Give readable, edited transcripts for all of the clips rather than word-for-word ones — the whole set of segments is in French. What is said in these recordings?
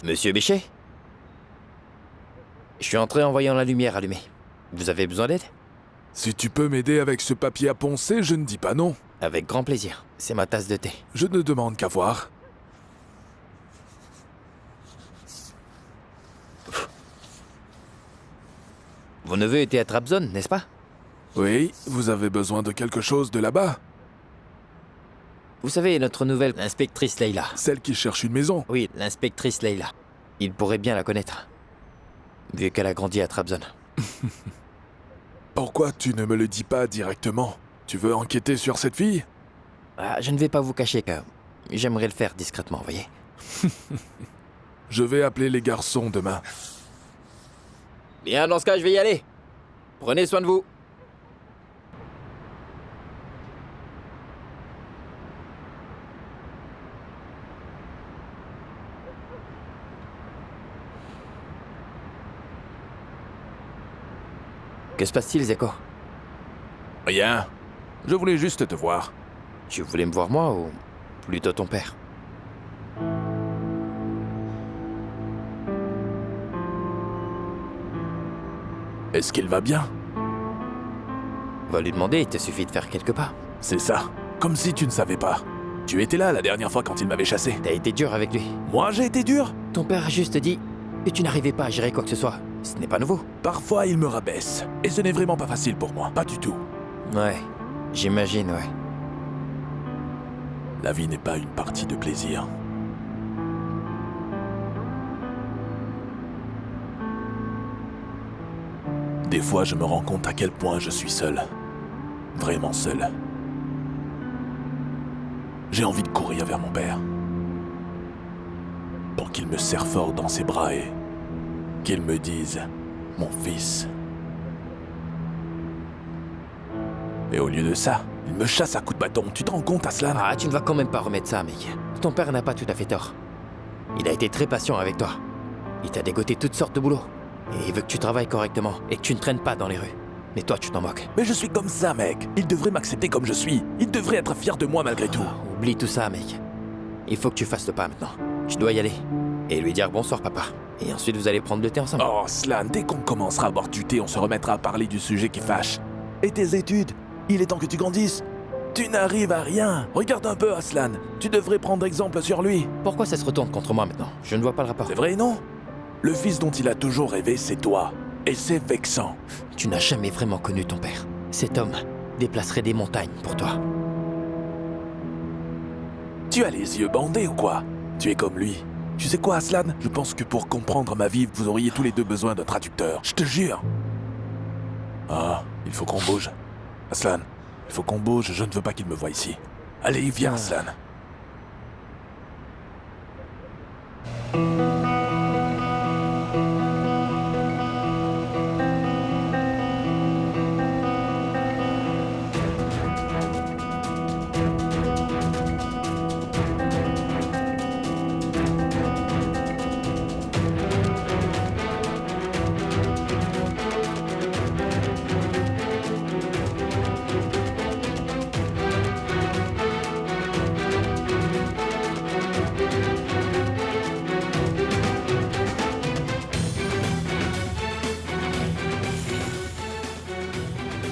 Monsieur Béchet? Je suis entré en voyant la lumière allumée. Vous avez besoin d'aide? Si tu peux m'aider avec ce papier à poncer, je ne dis pas non. Avec grand plaisir. C'est ma tasse de thé. Je ne demande qu'à voir. Vos neveux étaient à Trabzon, n'est-ce pas? Oui, vous avez besoin de quelque chose de là-bas? Vous savez, notre nouvelle inspectrice Leila. Celle qui cherche une maison. Oui, l'inspectrice Leila. Il pourrait bien la connaître. Vu qu'elle a grandi à Trabzon. Pourquoi tu ne me le dis pas directement? Tu veux enquêter sur cette fille? Ah, je ne vais pas vous cacher que j'aimerais le faire discrètement, voyez. Je vais appeler les garçons demain. Bien, dans ce cas, je vais y aller. Prenez soin de vous. Que se passe-t-il, Zeko? Rien. Je voulais juste te voir. Tu voulais me voir moi ou plutôt ton père? Est-ce qu'il va bien? Va lui demander, il te suffit de faire quelques pas. C'est ça. Comme si tu ne savais pas. Tu étais là la dernière fois quand il m'avait chassé. T'as été dur avec lui. Moi, j'ai été dur? Ton père a juste dit que tu n'arrivais pas à gérer quoi que ce soit. Ce n'est pas nouveau. Parfois, il me rabaisse. Et ce n'est vraiment pas facile pour moi. Pas du tout. Ouais, j'imagine, ouais. La vie n'est pas une partie de plaisir. Des fois, je me rends compte à quel point je suis seul. Vraiment seul. J'ai envie de courir vers mon père. Pour qu'il me serre fort dans ses bras et qu'il me dise « Mon fils ». Et au lieu de ça, il me chasse à coups de bâton. Tu te rends compte, Aslan? Ah, tu ne vas quand même pas remettre ça, mec. Ton père n'a pas tout à fait tort. Il a été très patient avec toi. Il t'a dégoté toutes sortes de boulots. Et il veut que tu travailles correctement et que tu ne traînes pas dans les rues. Mais toi, tu t'en moques. Mais je suis comme ça, mec. Il devrait m'accepter comme je suis. Il devrait être fier de moi malgré tout. Oublie tout ça, mec. Il faut que tu fasses le pas maintenant. Tu dois y aller. Et lui dire bonsoir, papa. Et ensuite, vous allez prendre le thé ensemble. Oh, Aslan, dès qu'on commencera à boire du thé, on se remettra à parler du sujet qui fâche. Et tes études? Il est temps que tu grandisses. Tu n'arrives à rien. Regarde un peu, Aslan. Tu devrais prendre exemple sur lui. Pourquoi ça se retourne contre moi maintenant? Je ne vois pas le rapport. C'est vrai, non? Le fils dont il a toujours rêvé, c'est toi. Et c'est vexant. Tu n'as jamais vraiment connu ton père. Cet homme déplacerait des montagnes pour toi. Tu as les yeux bandés ou quoi? Tu es comme lui. Tu sais quoi, Aslan? Je pense que pour comprendre ma vie, vous auriez tous les deux besoin d'un traducteur. Je te jure. Ah, il faut qu'on bouge. Aslan, il faut qu'on bouge, je ne veux pas qu'il me voie ici. Allez, viens, Aslan.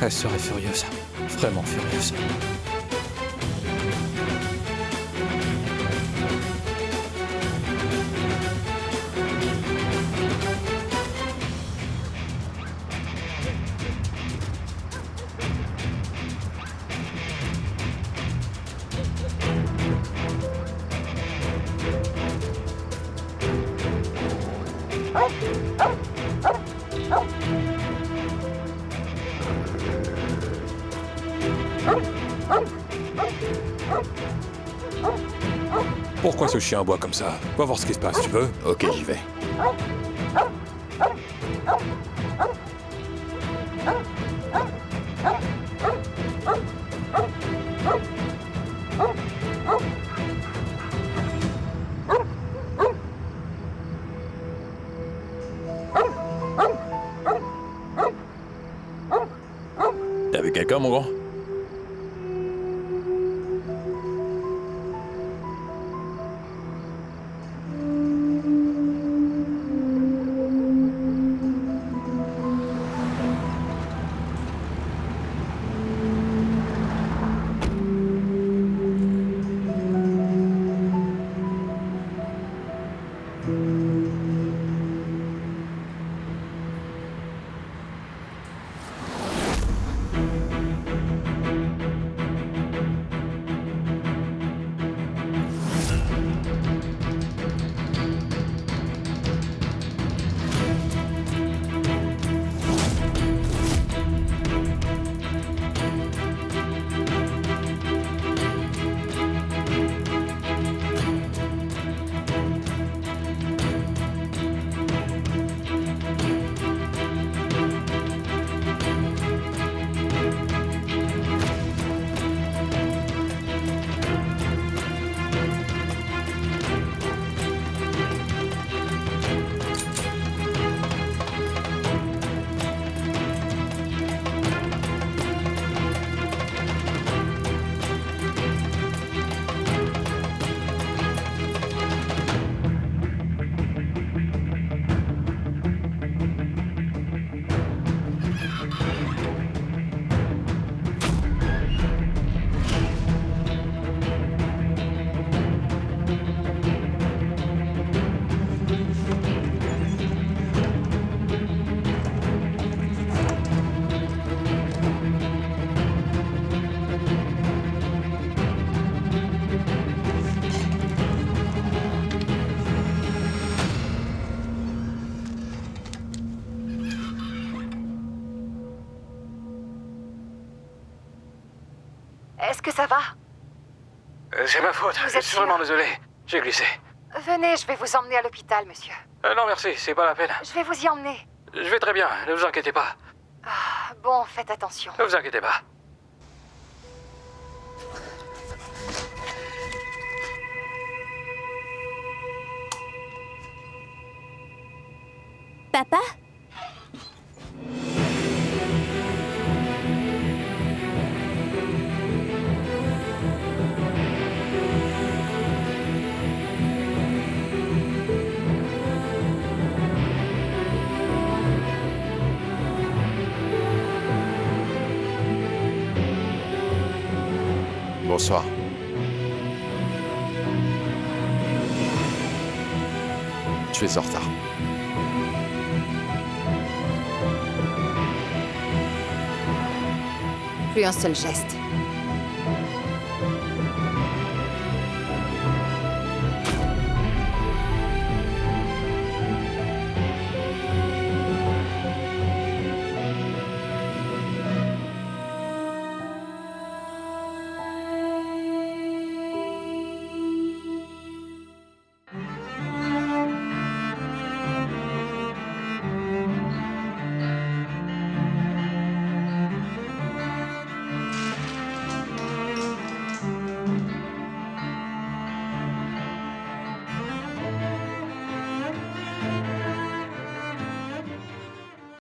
Elle serait furieuse. Vraiment furieuse. Pourquoi ce chien aboie comme ça? Va voir ce qui se passe, tu veux? Ok, j'y vais. T'as vu quelqu'un, mon grand? Est-ce que ça va? C'est ma faute, Vous je êtes suis sûr? vraiment désolé. J'ai glissé. Venez, je vais vous emmener à l'hôpital, monsieur. Non merci, c'est pas la peine. Je vais vous y emmener. Je vais très bien, ne vous inquiétez pas. Ah, bon, faites attention. Ne vous inquiétez pas. Papa? Bonsoir. Tu es en retard. Plus un seul geste.